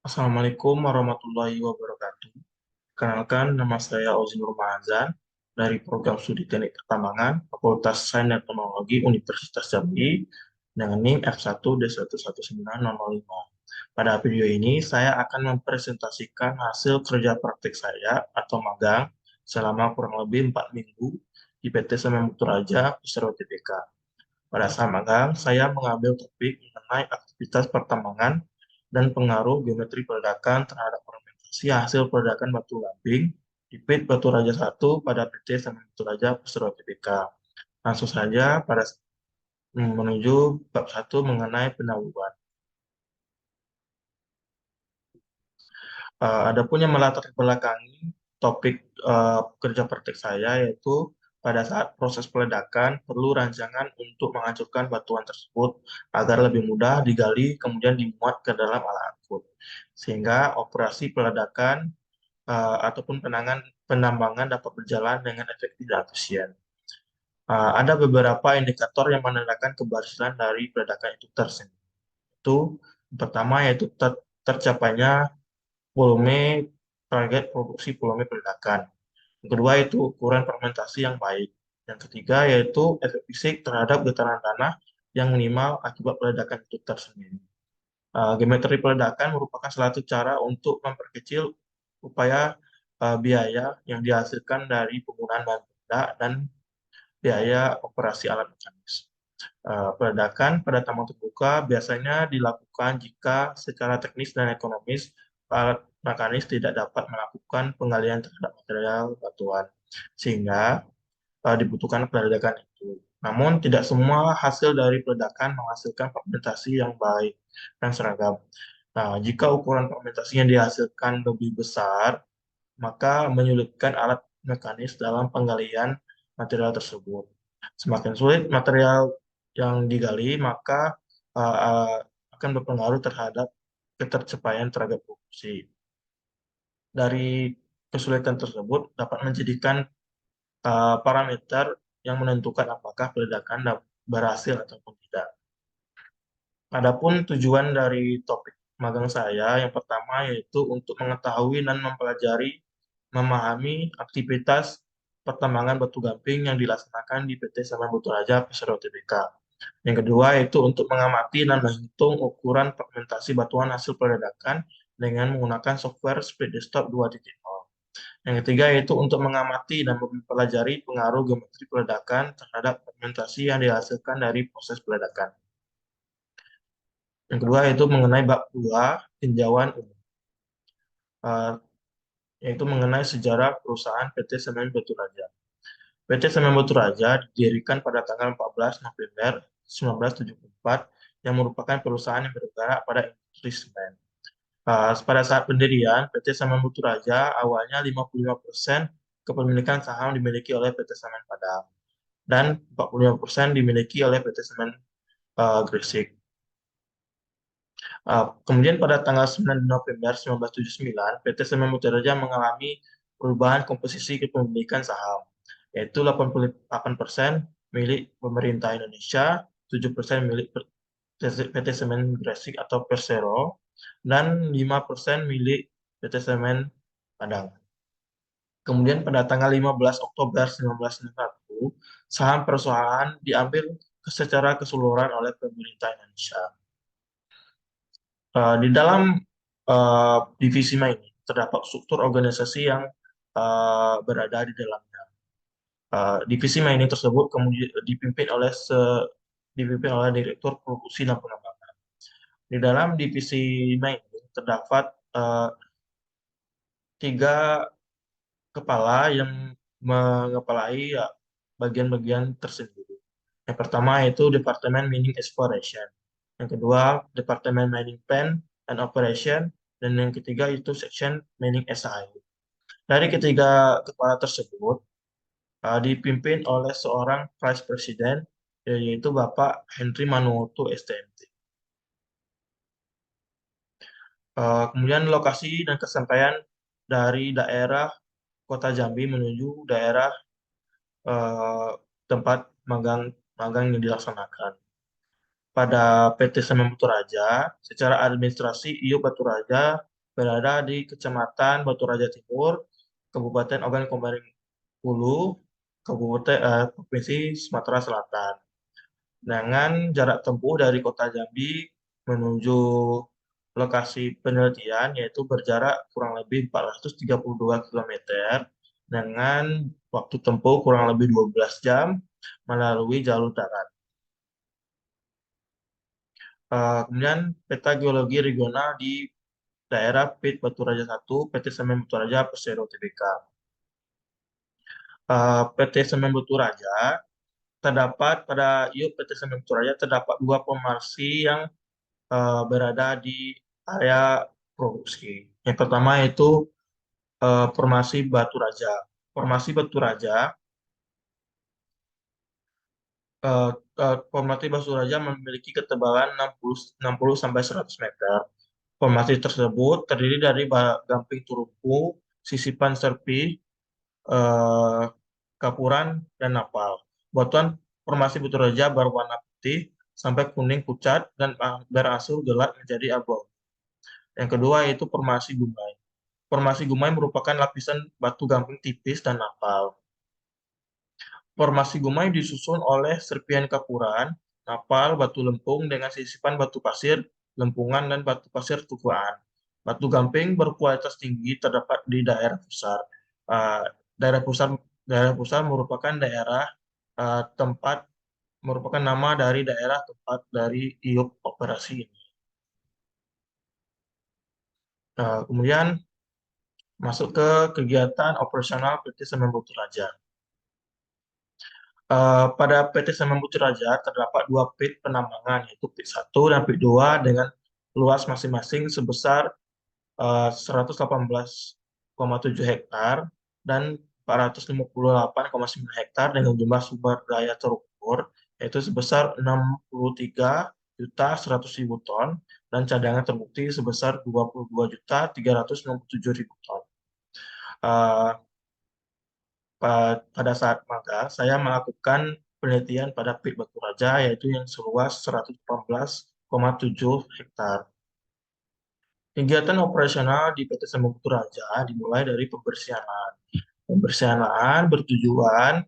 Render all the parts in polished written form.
Assalamualaikum warahmatullahi wabarakatuh. Kenalkan, nama saya Ozi Nurmahazan dari Program Studi Teknik Pertambangan, Fakultas Sains dan Teknologi Universitas Jambi dengan NIM F1D119005. Pada video ini, saya akan mempresentasikan hasil kerja praktik saya atau magang selama kurang lebih 4 minggu di PT Semen Batu Raja, Pusero TBK. Pada saat magang, saya mengambil topik mengenai aktivitas pertambangan dan pengaruh geometri peledakan terhadap fermentasi hasil peledakan batu gamping di PIT Batu Raja 1 pada PT Semen Batu Raja Pusero Tbk. Langsung saja menuju bab 1 mengenai pendahuluan. Adapun yang melatar belakangi topik kerja praktik saya yaitu pada saat proses peledakan perlu rancangan untuk menghancurkan batuan tersebut agar lebih mudah digali kemudian dimuat ke dalam alat angkut. Sehingga operasi peledakan ataupun penambangan dapat berjalan dengan efektif dan efisien. Ada beberapa indikator yang menandakan keberhasilan dari peledakan itu tersendiri. Itu pertama yaitu tercapainya volume target produksi volume peledakan. Yang kedua itu ukuran fermentasi yang baik. Yang ketiga yaitu efek fisik terhadap getaran tanah yang minimal akibat peledakan itu tersendiri. Geometri peledakan merupakan salah satu cara untuk memperkecil upaya biaya yang dihasilkan dari penggunaan bahan peledak dan biaya operasi alat mekanis. Peledakan pada tambang terbuka biasanya dilakukan jika secara teknis dan ekonomis alat mekanis tidak dapat melakukan penggalian terhadap material batuan, sehingga dibutuhkan peledakan itu. Namun, tidak semua hasil dari peledakan menghasilkan fermentasi yang baik dan seragam. Nah, jika ukuran fermentasi yang dihasilkan lebih besar, maka menyulitkan alat mekanis dalam penggalian material tersebut. Semakin sulit material yang digali, maka akan berpengaruh terhadap ketercapaian terhadap produksi. Dari kesulitan tersebut dapat menjadikan parameter yang menentukan apakah peledakan berhasil ataupun tidak. Adapun tujuan dari topik magang saya yang pertama yaitu untuk mengetahui dan mempelajari, memahami aktivitas pertambangan batu gamping yang dilaksanakan di PT Semen Batu Raja Pusero Tbk. Yang kedua yaitu untuk mengamati dan menghitung ukuran fragmentasi batuan hasil peledakan dengan menggunakan software Speed Desktop 2.0. Yang ketiga yaitu untuk mengamati dan mempelajari pengaruh geometri peledakan terhadap fragmentasi yang dihasilkan dari proses peledakan. Yang kedua yaitu mengenai bab 2 tinjauan umum, yaitu mengenai sejarah perusahaan PT Semen Batu Raja. PT Semen Batu Raja didirikan pada tanggal 14 November 1974 yang merupakan perusahaan yang bergerak pada industri semen. Pada saat pendirian, PT Semen Batu Raja awalnya 55% kepemilikan saham dimiliki oleh PT Semen Padang dan 45% dimiliki oleh PT Semen Gresik. Kemudian pada tanggal 9 November 1979, PT Semen Batu Raja mengalami perubahan komposisi kepemilikan saham, yaitu 88% milik pemerintah Indonesia, 7% milik PT Semen Gresik atau Persero, dan 5% milik PT Semen Padang. Kemudian pada tanggal 15 Oktober 1991, saham perusahaan diambil secara keseluruhan oleh pemerintah Indonesia. Di dalam divisi ini terdapat struktur organisasi yang berada di dalamnya. Divisi mining tersebut kemudian dipimpin oleh Direktur Produksi dan Pengembangan. Di dalam divisi mining terdapat 3 kepala yang mengepalai bagian-bagian tersendiri. Yang pertama yaitu Departemen Mining Exploration. Yang kedua, Departemen Mining Plan and Operation. Dan yang ketiga itu Section Mining SI. Dari ketiga kepala tersebut, dipimpin oleh seorang Vice President, yaitu Bapak Henry Manuoto STMT. Kemudian lokasi dan kesampaian dari daerah Kota Jambi menuju daerah tempat magang yang dilaksanakan. Pada PT Semen Batu Raja, secara administrasi IO Batu Raja berada di Kecamatan Batu Raja Timur, Kabupaten Ogan Komering Ulu, Provinsi Sumatera Selatan. Dengan jarak tempuh dari Kota Jambi menuju lokasi penelitian yaitu berjarak kurang lebih 432 kilometer dengan waktu tempuh kurang lebih 12 jam melalui jalur darat. Kemudian peta geologi regional di daerah PIT Batu Raja 1, PT Semen Batu Raja, Persero Tbk. PT Semen Batu Raja terdapat pada yuk PT Semen Batu Raja terdapat dua formasi yang berada di area produksi. Yang pertama yaitu formasi Batu Raja. Formasi Batu Raja, eh, formasi Batu Raja memiliki ketebalan 60 sampai 100 meter. Formasi tersebut terdiri dari gamping turunku, sisipan serpi, eh, kapuran, dan napal. Batuan formasi Batu Raja berwarna putih sampai kuning pucat dan berangsur gelap menjadi abu. Yang kedua yaitu formasi Gumai. Formasi Gumai merupakan lapisan batu gamping tipis dan napal. Formasi Gumai disusun oleh serpian kapuran, napal, batu lempung dengan sisipan batu pasir, lempungan, dan batu pasir tukuan. Batu gamping berkualitas tinggi terdapat di daerah pusar. Uh, daerah pusar daerah pusar merupakan daerah tempat merupakan nama dari daerah tempat dari iup operasi ini. Kemudian masuk ke kegiatan operasional PT Semen Batu Raja. Pada PT Semen Batu Raja terdapat dua pit penambangan, yaitu pit 1 dan pit 2 dengan luas masing-masing sebesar 118,7 hektar dan 458,9 hektar dengan jumlah sumber daya terukur, yaitu sebesar 63.100.000 ton dan cadangan terbukti sebesar 22.397.000 ton. Uh, Pada saat magang, saya melakukan penelitian pada pit Batu Raja, yaitu yang seluas 114,7 hektar. Kegiatan operasional di PT Semen Batu Raja dimulai dari pembersihan lahan. Pembersihan lahan bertujuan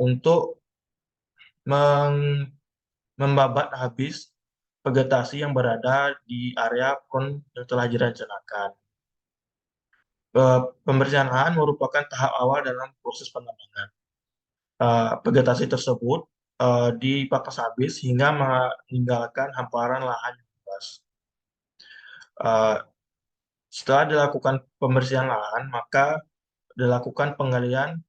untuk membabat habis vegetasi yang berada di area PON yang telah direncanakan. Pembersihan lahan merupakan tahap awal dalam proses penambangan. Vegetasi tersebut dipangkas habis hingga meninggalkan hamparan lahan yang luas. Setelah dilakukan pembersihan lahan, maka dilakukan penggalian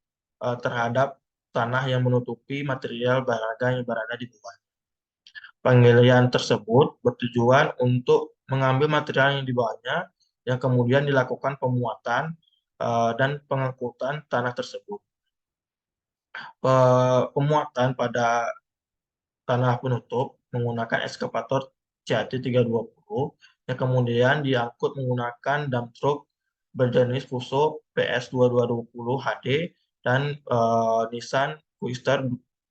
terhadap tanah yang menutupi material berharga yang berada di bawah. Penggalian tersebut bertujuan untuk mengambil material yang di bawahnya, yang kemudian dilakukan pemuatan dan pengangkutan tanah tersebut. Pemuatan pada tanah penutup menggunakan ekskavator CAT 320 yang kemudian diangkut menggunakan dump truck berjenis Fuso PS 2220 HD dan Nissan Quister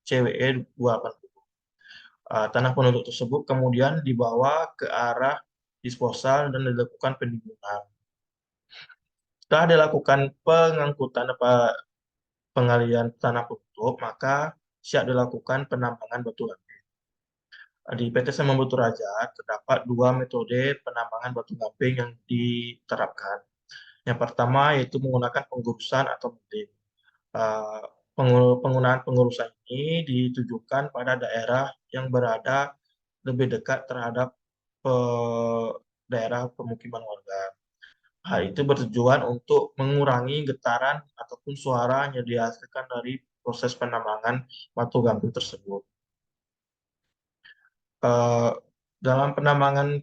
CWE 280. Tanah penutup tersebut kemudian dibawa ke arah disposal dan dilakukan penimbunan. Setelah dilakukan pengangkutan pengalian tanah penutup, maka siap dilakukan penambangan batu gamping. Di PT Semen Batu Raja terdapat dua metode penambangan batu gamping yang diterapkan. Yang pertama yaitu menggunakan pengurusan atau milling. Penggunaan pengurusan ini ditujukan pada daerah yang berada lebih dekat terhadap daerah pemukiman warga. Hal itu bertujuan untuk mengurangi getaran ataupun suara yang dihasilkan dari proses penambangan batu gamping tersebut. Dalam penambangan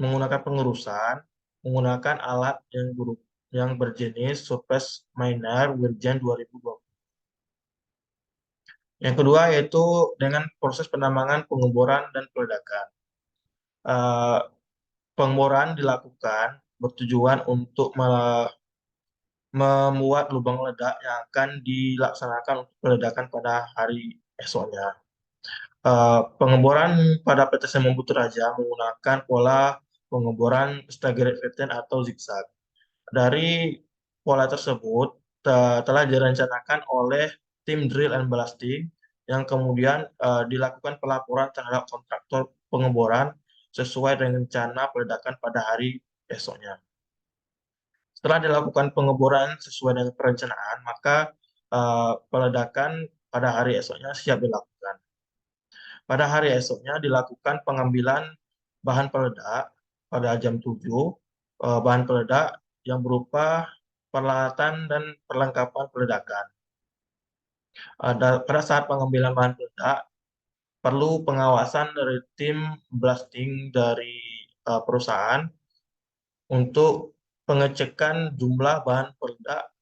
menggunakan pengurusan, menggunakan alat yang berjenis Surface Miner Wirgen 2020. Yang kedua yaitu dengan proses penambangan pengeboran dan peledakan. Pengeboran dilakukan bertujuan untuk membuat lubang ledak yang akan dilaksanakan untuk peledakan pada hari esoknya. Pengeboran pada PT Semen Batu Raja menggunakan pola pengeboran staggered pattern atau zigzag. Dari pola tersebut telah direncanakan oleh tim drill and blasting yang kemudian dilakukan pelaporan terhadap kontraktor pengeboran sesuai dengan rencana peledakan pada hari esoknya. Setelah dilakukan pengeboran sesuai dengan perencanaan, maka peledakan pada hari esoknya siap dilakukan. Pada hari esoknya dilakukan pengambilan bahan peledak pada jam 7, bahan peledak yang berupa peralatan dan perlengkapan peledakan. Pada saat pengambilan bahan peledak, perlu pengawasan dari tim blasting dari perusahaan untuk pengecekan jumlah bahan peledak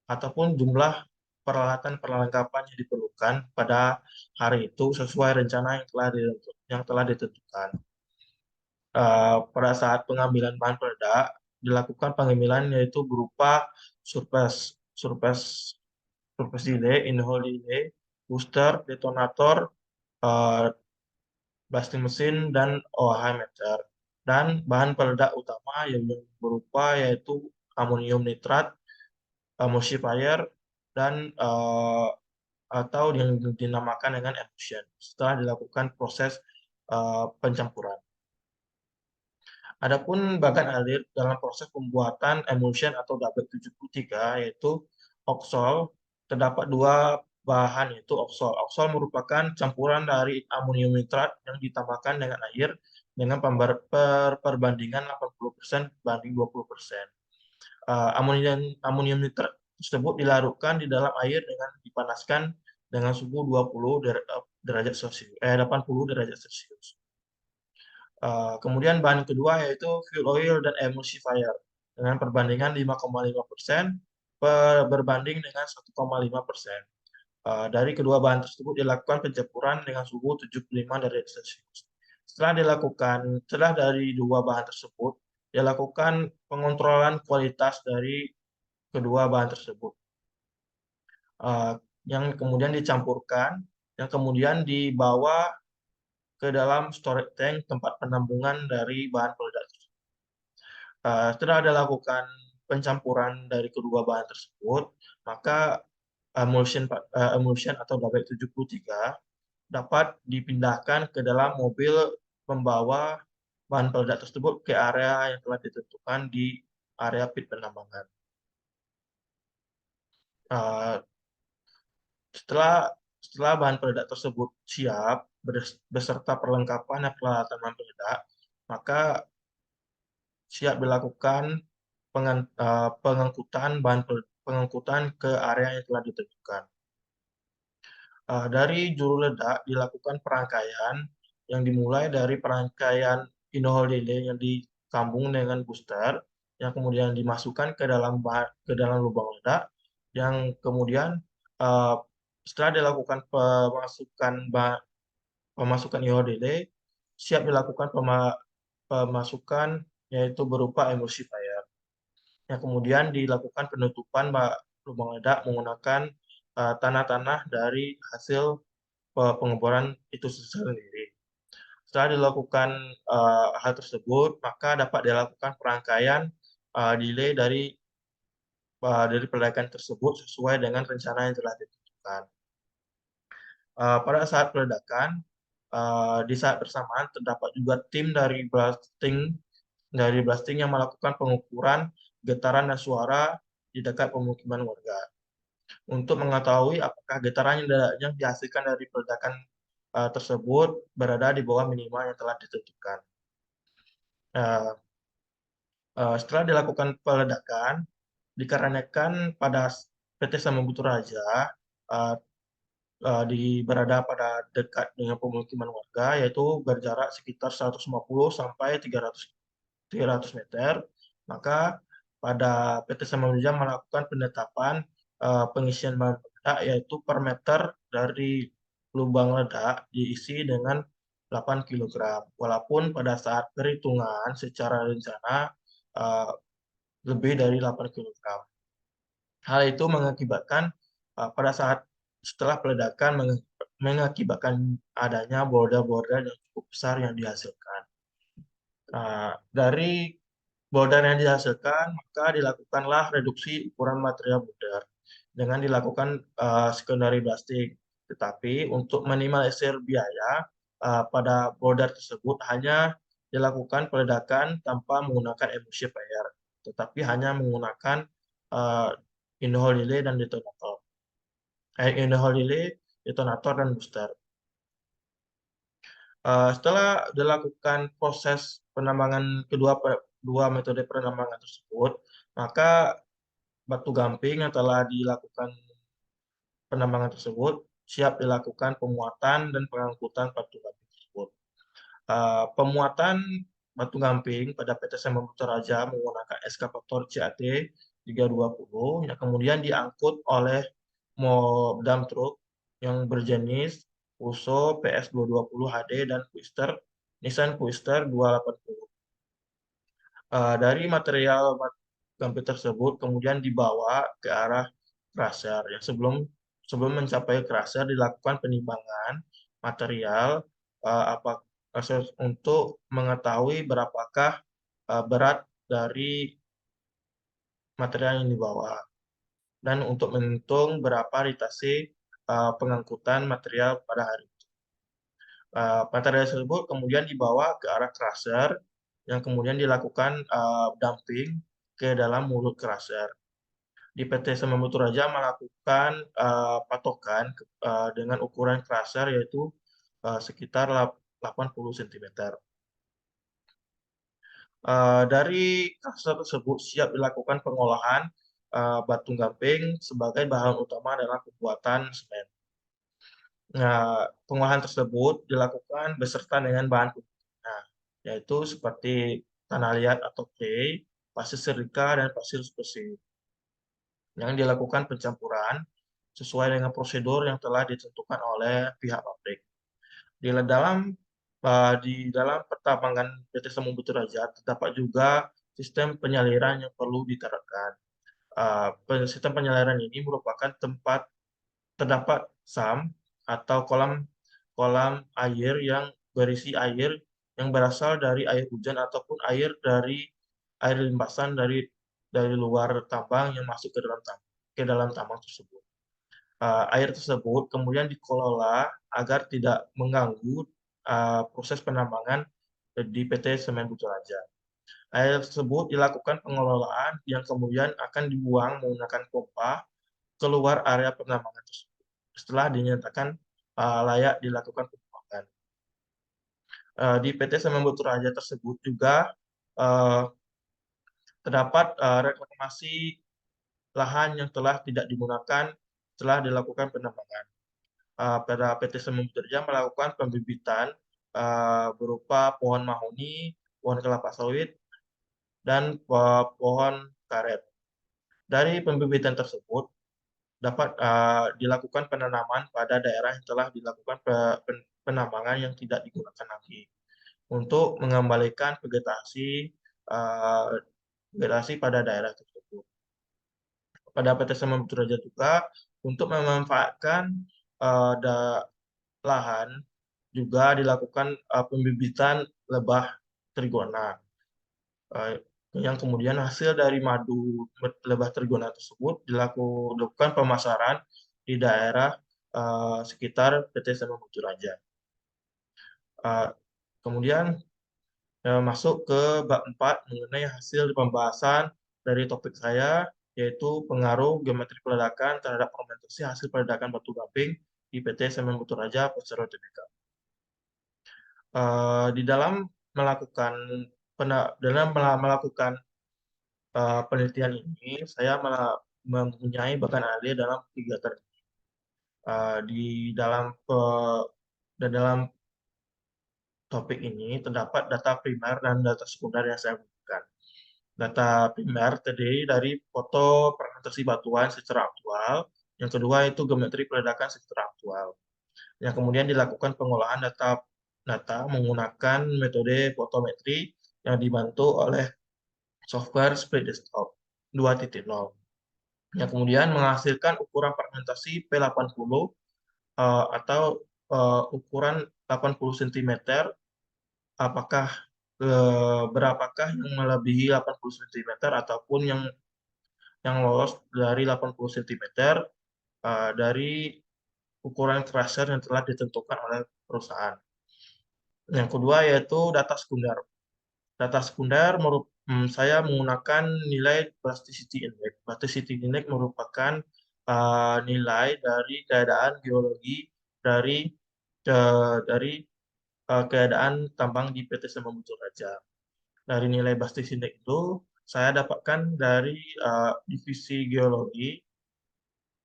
ataupun jumlah peralatan perlengkapan yang diperlukan pada hari itu sesuai rencana yang telah ditentukan. Pada saat pengambilan bahan peledak dilakukan pengambilan yaitu berupa surface surface surface delay, in-hole delay, booster, detonator, blasting mesin, dan OH meter. Dan bahan peledak utama yang berupa yaitu amonium nitrat, emulsifier, dan atau yang dinamakan dengan emulsion setelah dilakukan proses pencampuran. Adapun bagan alir dalam proses pembuatan emulsion atau W73 yaitu oksol, terdapat dua bahan yaitu oksol. Oksol merupakan campuran dari amonium nitrat yang ditambahkan dengan air dengan perbandingan 80% banding 20%. Amonium nitrat tersebut dilarutkan di dalam air dengan dipanaskan dengan suhu 80 derajat Celcius. Kemudian bahan kedua yaitu fuel oil dan emulsifier dengan perbandingan 5,5% berbanding dengan 1,5%. Dari kedua bahan tersebut dilakukan pencampuran dengan suhu 75 derajat Celcius. Setelah dari dua bahan tersebut dilakukan pengontrolan kualitas dari kedua bahan tersebut, yang kemudian dicampurkan, yang kemudian dibawa ke dalam storage tank tempat penampungan dari bahan peledak tersebut. Setelah dilakukan pencampuran dari kedua bahan tersebut, maka emulsion atau W73 dapat dipindahkan ke dalam mobil pembawa bahan peledak tersebut ke area yang telah ditentukan di area pit penambangan. Setelah bahan peledak tersebut siap beserta perlengkapan dan peralatan bahan peledak, maka siap dilakukan pengangkutan ke area yang telah ditentukan. Dari juru ledak dilakukan perangkaian yang dimulai dari perangkaian in-hole delay yang disambung dengan booster, yang kemudian dimasukkan ke dalam lubang ledak, yang kemudian setelah dilakukan pemasukan in-hole delay, siap dilakukan pemasukan yaitu berupa emulsifier, yang kemudian dilakukan penutupan lubang ledak menggunakan tanah-tanah dari hasil pengeboran itu sendiri. Setelah dilakukan hal tersebut, maka dapat dilakukan perangkaian delay dari peledakan tersebut sesuai dengan rencana yang telah ditentukan. Pada saat peledakan, di saat bersamaan terdapat juga tim dari blasting yang melakukan pengukuran getaran dan suara di dekat pemukiman warga untuk mengetahui apakah getaran yang dihasilkan dari peledakan tersebut berada di bawah minimal yang telah ditentukan. Setelah dilakukan peledakan, dikarenakan pada PT Sambutu Raja berada pada dekat dengan pemukiman warga, yaitu berjarak sekitar 150 sampai 300 meter, maka pada PT Samarinja melakukan penetapan pengisian bahan peledak yaitu per meter dari lubang ledak diisi dengan 8 kg, walaupun pada saat perhitungan secara rencana lebih dari 8 kg. Hal itu mengakibatkan pada saat setelah peledakan mengakibatkan adanya border-border yang cukup besar yang dihasilkan. Dari boulder yang dihasilkan, maka dilakukanlah reduksi ukuran material boulder dengan dilakukan secondary blasting. Tetapi untuk minimalisir biaya pada boulder tersebut hanya dilakukan peledakan tanpa menggunakan emulsifier, tetapi hanya menggunakan uh, in-hole relay dan detonator. In-hole relay, detonator, dan booster. Setelah dilakukan proses penambangan dua metode penambangan tersebut, maka batu gamping yang telah dilakukan penambangan tersebut siap dilakukan pemuatan dan pengangkutan batu gamping tersebut. Pemuatan batu gamping pada PT Semen Batu Raja menggunakan eskavator CAT 320 yang kemudian diangkut oleh dump truck yang berjenis Fuso PS 220 HD dan Nissan Twister 280. Dari material gamping tersebut kemudian dibawa ke arah crusher yang sebelum mencapai crusher dilakukan penimbangan material apa untuk mengetahui berapakah berat dari material yang dibawa dan untuk menghitung berapa ritasi pengangkutan material pada hari itu. Material tersebut kemudian dibawa ke arah crusher yang kemudian dilakukan dumping ke dalam mulut crusher. Di PT Semen Batu Raja melakukan patokan dengan ukuran crusher yaitu sekitar 80 cm. Dari crusher tersebut siap dilakukan pengolahan batu gamping sebagai bahan utama dalam pembuatan semen. Pengolahan tersebut dilakukan beserta dengan bahan pembina, yaitu seperti tanah liat atau clay, pasir silika, dan pasir bersih, yang dilakukan pencampuran sesuai dengan prosedur yang telah ditentukan oleh pihak pabrik. Di dalam pertambangan PT Semen Batu Raja terdapat juga sistem penyaliran yang perlu diterapkan. Sistem penyaliran ini merupakan tempat terdapat SAM atau kolam air yang berisi air yang berasal dari air hujan ataupun air limpasan dari luar tambang yang masuk ke dalam tambang tersebut. Air tersebut kemudian dikelola agar tidak mengganggu proses penambangan di PT Semen Batu Raja. Air tersebut dilakukan pengelolaan yang kemudian akan dibuang menggunakan pompa keluar area penambangan tersebut setelah dinyatakan layak dilakukan penambangan. Di PT Semen Batu Raja tersebut juga terdapat reklamasi lahan yang telah tidak digunakan setelah dilakukan penambangan. Pada PT Semen Batu Raja melakukan pembibitan berupa pohon mahoni, pohon kelapa sawit, dan pohon karet. Dari pembibitan tersebut dapat dilakukan penanaman pada daerah yang telah dilakukan penambangan yang tidak digunakan lagi untuk mengembalikan vegetasi pada daerah tersebut. Pada PT Semen Batu Raja juga untuk memanfaatkan lahan juga dilakukan pembibitan lebah trigona yang kemudian hasil dari madu lebah trigona tersebut dilakukan pemasaran di daerah sekitar PT Semen Batu Raja. Kemudian masuk ke bab 4 mengenai hasil pembahasan dari topik saya, yaitu pengaruh geometri peledakan terhadap fermentasi hasil peledakan batu gamping di PT Semen Batu Raja Persero Tbk. Di dalam melakukan penelitian ini, saya mempunyai bahkan ahli dalam kegiatan dalam topik ini terdapat data primer dan data sekunder yang saya butuhkan. Data primer terdiri dari foto fragmentasi batuan secara aktual, yang kedua itu geometri peledakan secara aktual, yang kemudian dilakukan pengolahan data menggunakan metode fotometri yang dibantu oleh software Split Desktop 2.0, yang kemudian menghasilkan ukuran fragmentasi P80 atau ukuran 80 cm. Apakah berapakah yang melebihi 80 cm ataupun yang lolos dari 80 cm dari ukuran crusher yang telah ditentukan oleh perusahaan. Yang kedua yaitu data sekunder. Data sekunder saya menggunakan nilai Plasticity Index. Plasticity Index merupakan nilai dari keadaan geologi dari keadaan tambang di PT Semen Batu Raja. Dari nilai Plasticity Index itu saya dapatkan dari divisi geologi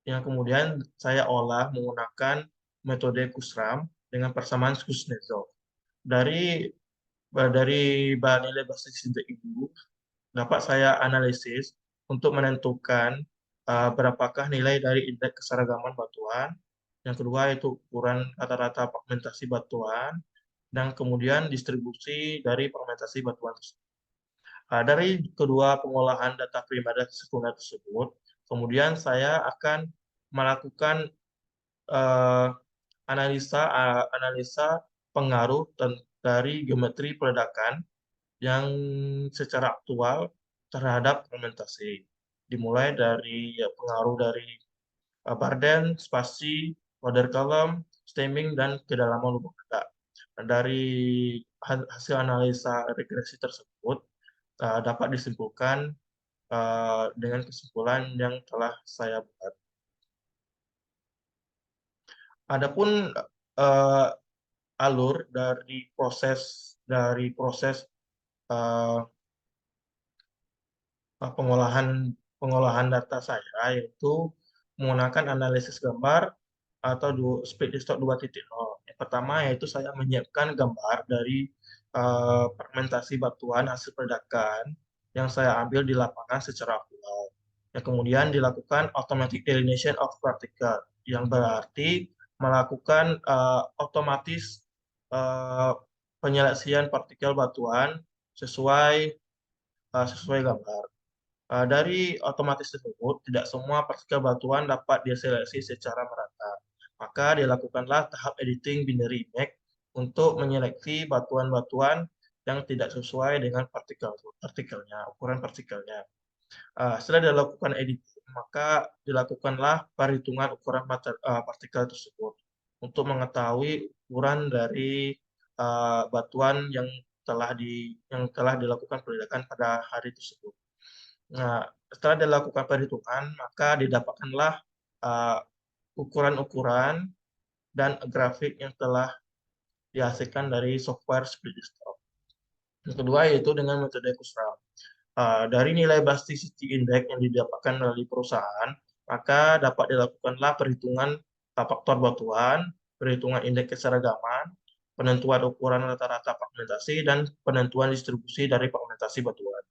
yang kemudian saya olah menggunakan metode Kusram dengan persamaan Kuznetsov. Dari nilai basis sintek itu dapat saya analisis untuk menentukan berapakah nilai dari indeks keseragaman batuan. Yang kedua itu ukuran rata-rata fragmentasi batuan dan kemudian distribusi dari fragmentasi batuan tersebut. Dari kedua pengolahan data primer dan sekunder tersebut, kemudian saya akan melakukan uh, analisa pengaruh dari geometri peledakan yang secara aktual terhadap fermentasi. Dimulai dari pengaruh dari Barden, spasi, water column, stemming, dan kedalaman lubang ledak. Dari hasil analisa regresi tersebut dapat disimpulkan dengan kesimpulan yang telah saya buat. Adapun uh, alur dari proses uh, pengolahan pengolahan data saya yaitu menggunakan analisis gambar atau speed distort 2.0. Yang pertama yaitu saya menyiapkan gambar dari fragmentasi batuan hasil peledakan yang saya ambil di lapangan secara akurat. Yang kemudian dilakukan automatic delineation of particle yang berarti melakukan otomatis uh, penyeleksian partikel batuan sesuai gambar. Dari otomatis tersebut, tidak semua partikel batuan dapat diseleksi secara merata. Maka dilakukanlah tahap editing binary image untuk menyeleksi batuan-batuan yang tidak sesuai dengan partikelnya, ukuran partikelnya. Setelah dilakukan editing, maka dilakukanlah perhitungan ukuran partikel tersebut untuk mengetahui ukuran dari batuan yang telah dilakukan peledakan pada hari tersebut. Nah, setelah dilakukan perhitungan, maka didapatkanlah uh, ukuran-ukuran dan grafik yang telah dihasilkan dari software Split-Desktop. Yang kedua yaitu dengan metode Kusram. Dari nilai Plasticity Index yang didapatkan dari perusahaan, maka dapat dilakukanlah perhitungan faktor batuan, perhitungan indeks keseragaman, penentuan ukuran rata-rata fragmentasi, dan penentuan distribusi dari fragmentasi batuan.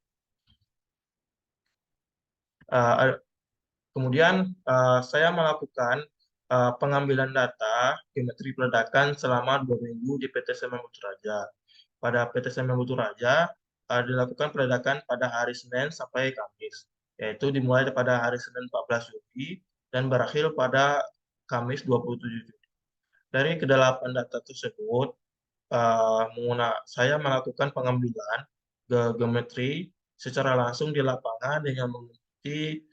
Kemudian saya melakukan pengambilan data geometri peledakan selama 2 minggu di PT Semen Batu Raja. Pada PT Semen Batu Raja dilakukan peledakan pada hari Senin sampai Kamis, yaitu dimulai pada hari Senin 14 Juli dan berakhir pada Kamis 27 Juli. Dari kedalaman data tersebut, saya melakukan pengambilan geometri secara langsung di lapangan dengan mengikuti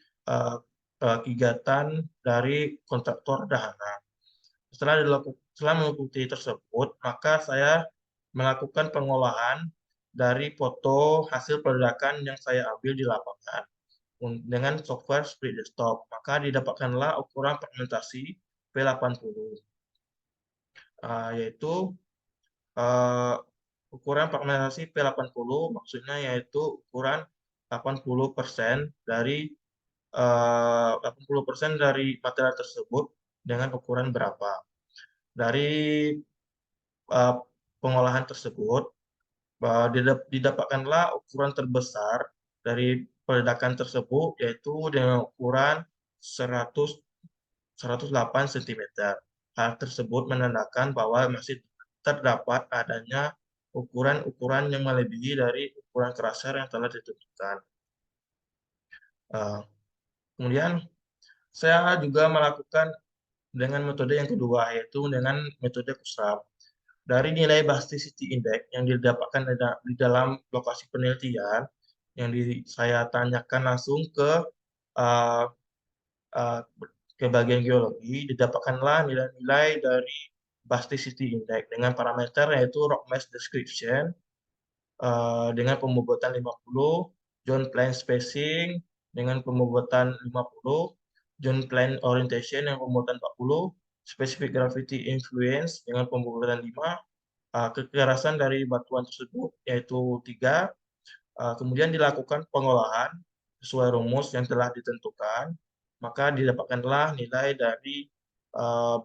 kegiatan dari kontraktor dahana. Setelah mengikuti tersebut, maka saya melakukan pengolahan dari foto hasil peledakan yang saya ambil di lapangan dengan software Split Desktop. Maka didapatkanlah ukuran fragmentasi P80, yaitu ukuran fragmentasi P80 maksudnya yaitu ukuran 80% dari 80% dari material tersebut dengan ukuran berapa. Dari pengolahan tersebut didapatkanlah ukuran terbesar dari peledakan tersebut yaitu dengan ukuran 108 cm. Hal tersebut menandakan bahwa masih terdapat adanya ukuran-ukuran yang melebihi dari ukuran crusher yang telah ditentukan. Kemudian saya juga melakukan dengan metode yang kedua, yaitu dengan metode Kusram. dari nilai Basticity Index yang didapatkan di dalam lokasi penelitian, yang saya tanyakan langsung uh, uh, ke bagian geologi, didapatkanlah nilai-nilai dari Basticity Index dengan parameter yaitu rock mass description dengan pembobotan 50, zone plane spacing dengan pembobotan 50, zone plane orientation dengan pembobotan 40, specific gravity influence dengan pembobotan 5, kekerasan dari batuan tersebut yaitu 3, kemudian dilakukan pengolahan sesuai rumus yang telah ditentukan, maka didapatkanlah nilai dari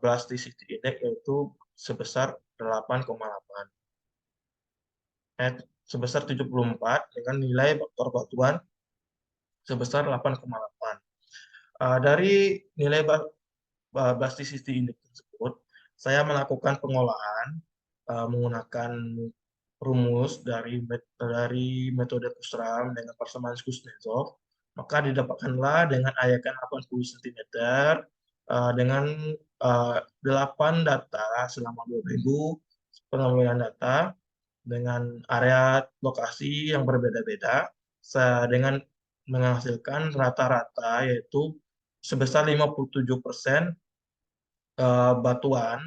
Plasticity Index yaitu sebesar 8,8. Sebesar 74 dengan nilai faktor batuan sebesar 8,8. Dari nilai Plasticity Index tersebut, saya melakukan pengolahan menggunakan rumus dari metode Kussram dengan persamaan Kuznetsov, maka didapatkanlah dengan ayakan 80 cm dengan 8 data selama 2 minggu pengambilan data dengan area lokasi yang berbeda-beda dengan menghasilkan rata-rata yaitu sebesar 57% batuan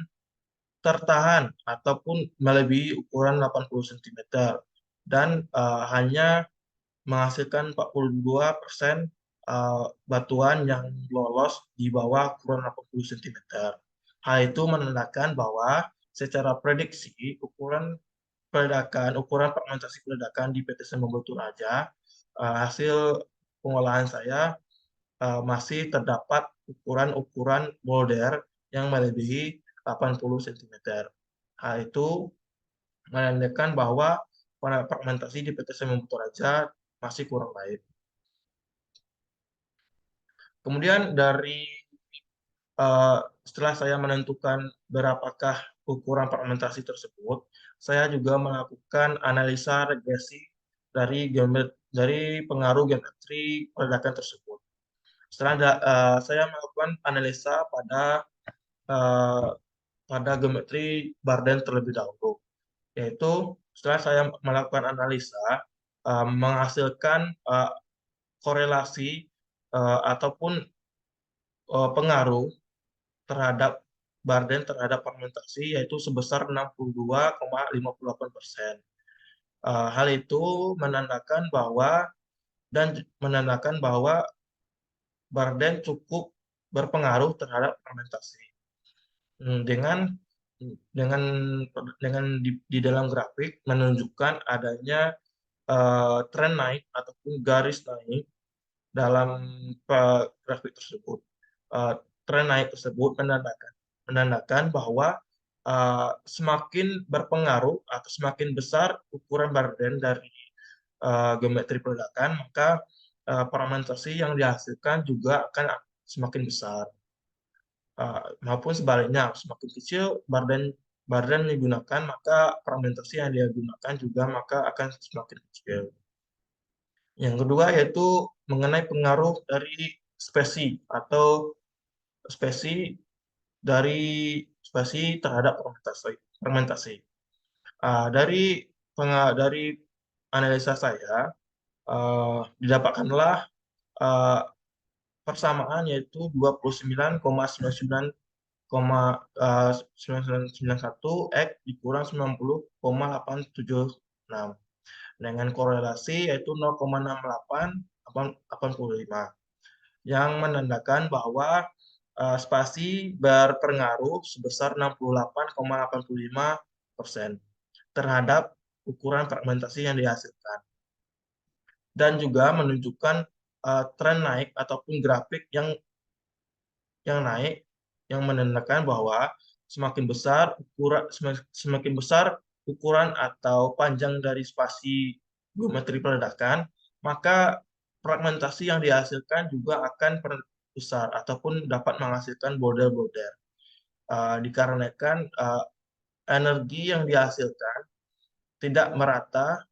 tertahan ataupun melebihi ukuran 80 cm dan hanya menghasilkan 42% batuan yang lolos di bawah ukuran 80 cm. Hal itu menandakan bahwa secara prediksi ukuran fragmentasi peledakan di PT Semoga Toraja, hasil pengolahan saya masih terdapat ukuran-ukuran boulder yang melebihi 80 cm. Hal itu menandakan bahwa fragmentasi di PT Semoga Toraja masih kurang baik. Kemudian setelah saya menentukan berapakah ukuran fragmentasi tersebut, saya juga melakukan analisa regresi dari pengaruh geometri peledakan tersebut. Setelah saya melakukan analisa pada geometri Barden terlebih dahulu, yaitu setelah saya melakukan analisa menghasilkan korelasi ataupun pengaruh terhadap Barden terhadap fragmentasi yaitu sebesar 62,58%. Hal itu menandakan bahwa Barden cukup berpengaruh terhadap fragmentasi. Dengan di dalam grafik menunjukkan adanya tren naik ataupun garis naik dalam grafik tersebut. Tren naik tersebut menandakan bahwa semakin berpengaruh atau semakin besar ukuran Barden dari geometri peledakan, maka fragmentasi yang dihasilkan juga akan semakin besar. Maupun sebaliknya, semakin kecil Barden digunakan, maka fragmentasi yang dia gunakan juga maka akan semakin kecil. Yang kedua yaitu mengenai pengaruh dari spesi terhadap fragmentasi. Dari analisa saya didapatkanlah persamaan yaitu 29,99,9991 X dikurang 90,876 dengan korelasi yaitu 0,6885 yang menandakan bahwa spasi berpengaruh sebesar 68,85% terhadap ukuran fragmentasi yang dihasilkan, dan juga menunjukkan tren naik ataupun grafik yang naik yang menandakan bahwa semakin besar ukuran atau panjang dari spasi geometri peledakan, maka fragmentasi yang dihasilkan juga akan besar ataupun dapat menghasilkan boulder-boulder. Dikarenakan energi yang dihasilkan tidak merata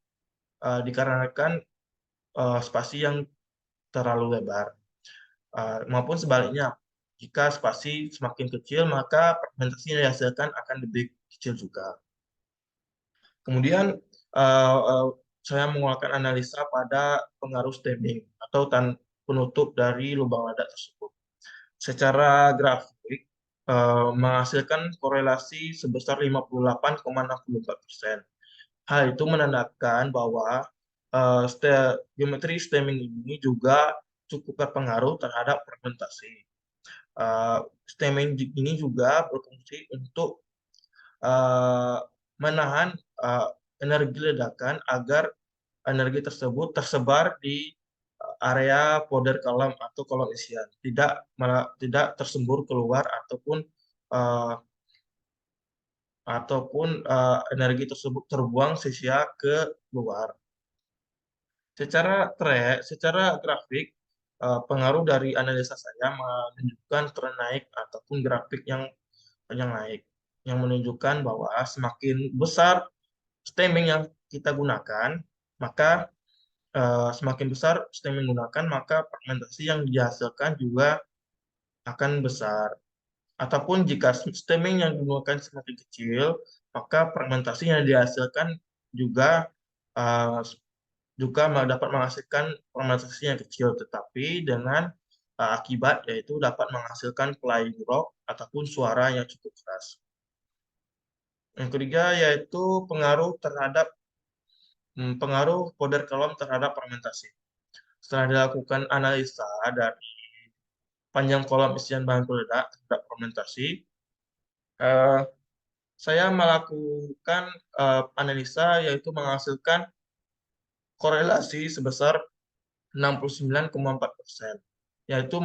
dikarenakan spasi yang terlalu lebar. Maupun sebaliknya, jika spasi semakin kecil, maka fragmentasi yang dihasilkan akan lebih kecil juga. Kemudian saya melakukan analisa pada pengaruh stemming atau penutup dari lubang ledak tersebut. Secara grafik menghasilkan korelasi sebesar 58,64%. Hal itu menandakan bahwa geometri stemming ini juga cukup berpengaruh terhadap fragmentasi. Stemming ini juga berfungsi untuk menahan energi ledakan agar energi tersebut tersebar di area powder column atau kolom isian, tidak tersembur keluar uh, energi tersebut terbuang sia-sia ke luar. Secara grafik, pengaruh dari analisa saya menunjukkan tren naik ataupun grafik yang naik, yang menunjukkan bahwa semakin besar stemming yang kita gunakan, maka semakin besar stemming menggunakan, maka fragmentasi yang dihasilkan juga akan besar. Ataupun jika stemming yang digunakan semakin kecil, maka fragmentasi yang dihasilkan juga uh, dapat menghasilkan fragmentasi yang kecil, tetapi dengan akibat yaitu dapat menghasilkan flying rock ataupun suara yang cukup keras. Yang ketiga yaitu pengaruh powder column terhadap fermentasi. Setelah dilakukan analisa dari panjang kolom isian bahan peledak terhadap fermentasi, eh, saya melakukan analisa yaitu menghasilkan korelasi sebesar 69,4%, yaitu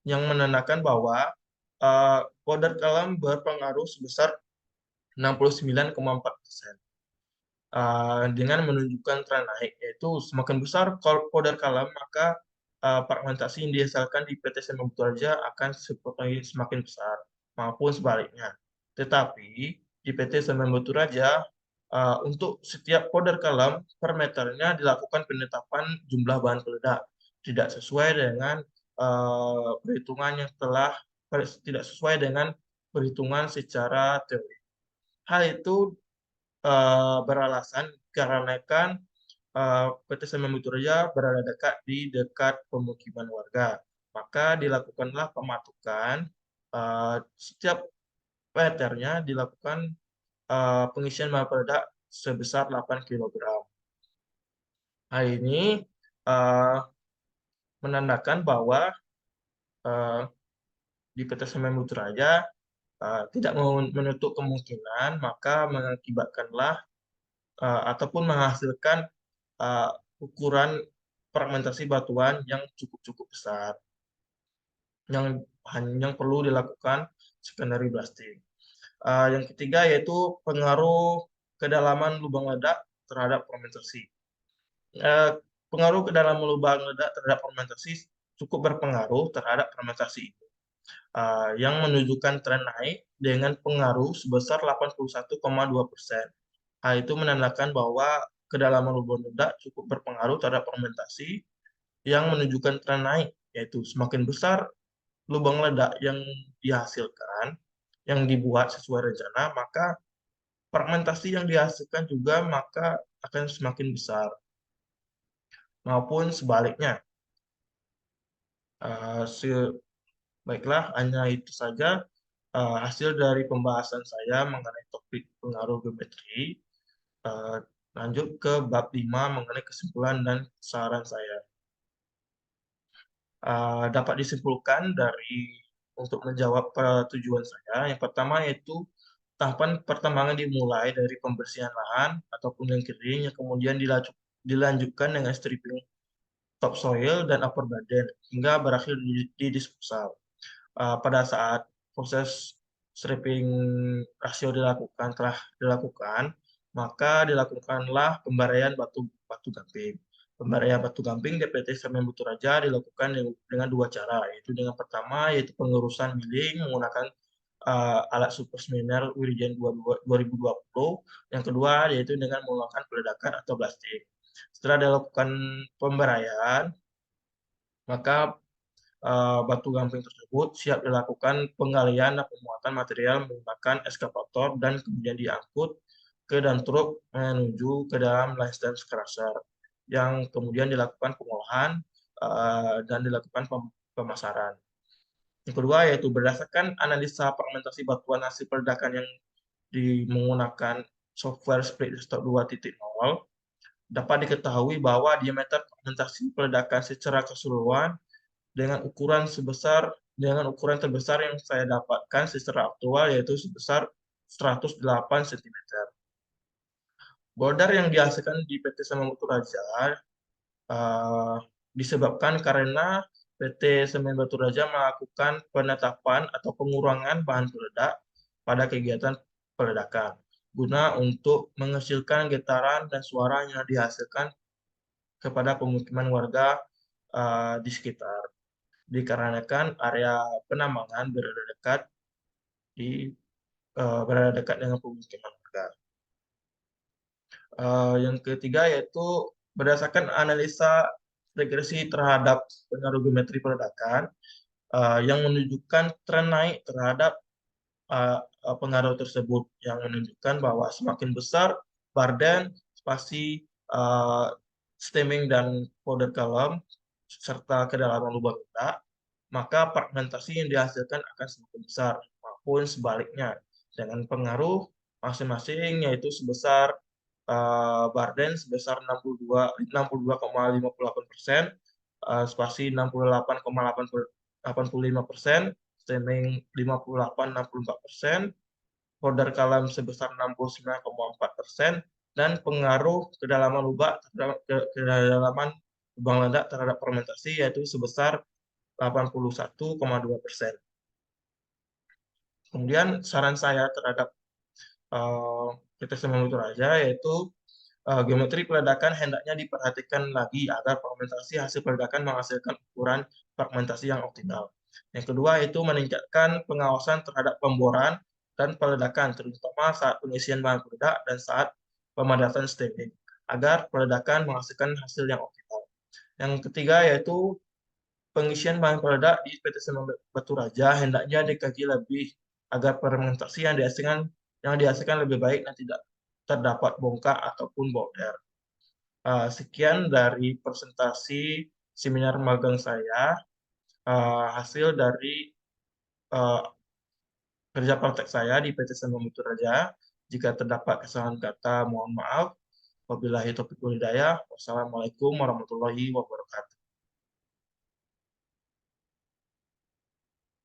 yang menandakan bahwa powder column berpengaruh sebesar 69,4%. Dengan menunjukkan tren naik, yaitu semakin besar powder column, maka fragmentasi yang dihasilkan di PT Semen Batu Raja akan semakin besar, maupun sebaliknya. Tetapi di PT Semen Batu Raja, untuk setiap powder column per meternya dilakukan penetapan jumlah bahan peledak, tidak sesuai dengan perhitungan tidak sesuai dengan perhitungan secara teori. Hal itu beralasan karena PT Semen Batu Raja berada di dekat pemukiman warga. Maka dilakukanlah pematukan, setiap meternya dilakukan pengisian bahan peledak sebesar 8 kg. Hal ini menandakan bahwa di PT Semen Batu Raja tidak menutup kemungkinan, maka mengakibatkanlah ataupun menghasilkan ukuran fragmentasi batuan yang cukup besar, yang perlu dilakukan secondary blasting. Yang ketiga yaitu pengaruh kedalaman lubang ledak terhadap fragmentasi. Pengaruh kedalaman lubang ledak terhadap fragmentasi cukup berpengaruh terhadap fragmentasi itu, yang menunjukkan tren naik dengan pengaruh sebesar 81,2%. Hal itu menandakan bahwa kedalaman lubang ledak cukup berpengaruh terhadap fermentasi yang menunjukkan tren naik, yaitu semakin besar lubang ledak yang dihasilkan, yang dibuat sesuai rencana, maka fermentasi yang dihasilkan juga maka akan semakin besar, maupun sebaliknya. Baiklah, hanya itu saja hasil dari pembahasan saya mengenai topik pengaruh geometri. Lanjut ke bab 5 mengenai kesimpulan dan saran saya. Dapat disimpulkan untuk menjawab tujuan saya. Yang pertama yaitu tahapan pertambangan dimulai dari pembersihan lahan ataupun yang kering, yang kemudian dilanjutkan dengan stripping topsoil dan upper badan hingga berakhir di disposal. Pada saat proses stripping rasio telah dilakukan, maka dilakukanlah pembaraian batu gamping. Pembaraian batu gamping di PT Semen Batu Raja dilakukan dengan dua cara, yaitu dengan pertama yaitu pengurusan milling menggunakan alat super seminar Wirijan 2020, yang kedua yaitu dengan menggunakan peledakan atau blasting. Setelah dilakukan pembaraian, maka batu gamping tersebut siap dilakukan penggalian dan pemuatan material menggunakan eskavator dan kemudian diangkut ke dump truk menuju ke dalam line crusher yang kemudian dilakukan pengolahan dan dilakukan pemasaran. Yang kedua yaitu berdasarkan analisa fragmentasi batuan hasil peledakan yang menggunakan software Split Desktop 2.0, dapat diketahui bahwa diameter fragmentasi peledakan secara keseluruhan dengan ukuran terbesar yang saya dapatkan secara aktual yaitu sebesar 108 cm. Boulder yang dihasilkan di PT Semen Batu Raja disebabkan karena PT Semen Batu Raja melakukan penetapan atau pengurangan bahan peledak pada kegiatan peledakan guna untuk menghasilkan getaran dan suara yang dihasilkan kepada pemukiman warga di sekitar, dikarenakan area penambangan berada dekat dengan pemukiman warga. Yang ketiga yaitu berdasarkan analisa regresi terhadap pengaruh geometri peledakan yang menunjukkan tren naik terhadap pengaruh tersebut, yang menunjukkan bahwa semakin besar barden, spasi, stemming, dan powder column, serta kedalaman lubang ledak, maka fragmentasi yang dihasilkan akan semakin besar, maupun sebaliknya, dengan pengaruh masing-masing yaitu sebesar barden sebesar 62,58%, spasi 68,85%, stemming 58,64%, powder column sebesar 69,4%, dan pengaruh kedalaman kedalaman lubang ledak terhadap fermentasi yaitu sebesar 81,2%. Kemudian saran saya terhadap PT Semen Batu Raja yaitu geometri peledakan hendaknya diperhatikan lagi agar fragmentasi hasil peledakan menghasilkan ukuran fragmentasi yang optimal. Yang kedua itu meningkatkan pengawasan terhadap pemboran dan peledakan, terutama saat pengisian bahan peledak dan saat pemadatan stemming, agar peledakan menghasilkan hasil yang optimal. Yang ketiga yaitu pengisian bahan peledak di PT Semen Batu Raja hendaknya dikaji lebih agar fermentasi yang dihasilkan lebih baik dan tidak terdapat bongkak ataupun boulder. Sekian dari presentasi seminar magang saya, hasil dari kerja praktek saya di PT Semen Batu Raja. Jika terdapat kesalahan kata, mohon maaf. Wabillahi taufiq wal hidayah. Wassalamualaikum warahmatullahi wabarakatuh.